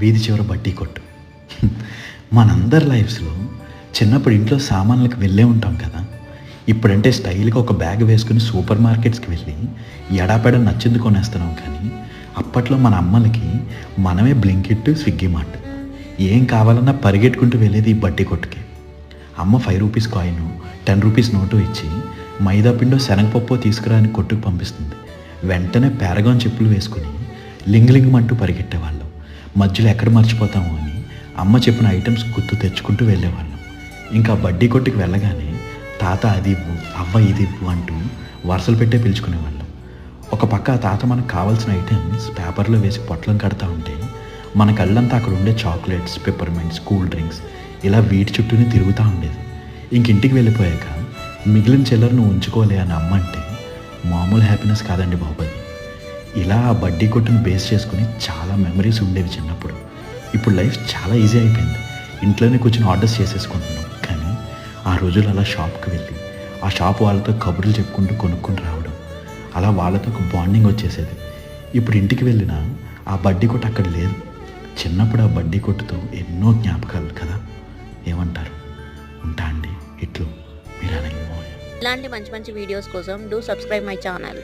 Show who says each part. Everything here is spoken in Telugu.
Speaker 1: వీధి చివర బడ్డీ కొట్టు. మనందరి లైఫ్స్లో చిన్నప్పుడు ఇంట్లో సామాన్లకు వెళ్ళే ఉంటాం కదా. ఇప్పుడంటే స్టైల్గా ఒక బ్యాగ్ వేసుకుని సూపర్ మార్కెట్స్కి వెళ్ళి ఎడాపెడ నచ్చింది కొనేస్తున్నాం. కానీ అప్పట్లో మన అమ్మలకి మనమే బ్లింకిట్, స్విగ్గీ మార్ట్ ఏం కావాలన్నా పరిగెట్టుకుంటూ వెళ్ళేది ఈ బడ్డీ కొట్టుకే. అమ్మ 5 రూపీస్ కాయిన్, 10 రూపీస్ నోటు ఇచ్చి మైదా పిండో శనగపప్పు తీసుకురాని కొట్టుకు పంపిస్తుంది. వెంటనే పారగాన్ చెప్పులు వేసుకుని లింగలింగమంటూ పరిగెట్టేవాళ్ళం. మధ్యలో ఎక్కడ మర్చిపోతామో అని అమ్మ చెప్పిన ఐటమ్స్ గుర్తు తెచ్చుకుంటూ వెళ్ళేవాళ్ళం. ఇంకా బడ్డీ కొట్టుకు వెళ్ళగానే తాత అది ఇవ్వు, అవ్వ ఇది ఇవ్వు అంటూ వరుసలు పెట్టే పిలుచుకునేవాళ్ళం. ఒక పక్క ఆ తాత మనకు కావాల్సిన ఐటమ్స్ పేపర్లో వేసి పొట్లం కడతా ఉంటే మన కళ్ళంతా అక్కడ ఉండే చాక్లెట్స్, పెప్పర్మెంట్స్, కూల్ డ్రింక్స్ ఇలా వీటి చుట్టూనే తిరుగుతూ ఉండేది. ఇంటికి వెళ్ళిపోయాక మిగిలిన చిల్లరను ఉంచుకోలే అని అమ్మ అంటే మామూలు హ్యాపీనెస్ కాదండి బాబు అది. ఇలా ఆ బడ్డీ కొట్టును బేస్ చేసుకుని చాలా మెమరీస్ ఉండేవి చిన్నప్పుడు. ఇప్పుడు లైఫ్ చాలా ఈజీ అయిపోయింది. ఇంట్లోనే కూర్చొని ఆర్డర్స్ చేసేసుకుంటున్నాం. కానీ ఆ రోజులు అలా షాప్కి వెళ్ళి ఆ షాప్ వాళ్ళతో కబుర్లు చెప్పుకుంటూ కొనుక్కొని రావడం, అలా వాళ్ళతో ఒక బాండింగ్ వచ్చేసేది. ఇప్పుడు ఇంటికి వెళ్ళినా ఆ బడ్డీ కొట్టు అక్కడ లేదు. చిన్నప్పుడు ఆ బడ్డీ కొట్టుతో ఎన్నో జ్ఞాపకాలు కదా. ఏమంటారు? ఉంటా అండి. ఇట్లు మీరు అనగా.
Speaker 2: ఇలాంటి మంచి మంచి వీడియోస్ కోసం డూ సబ్స్క్రైబ్ మై ఛానల్.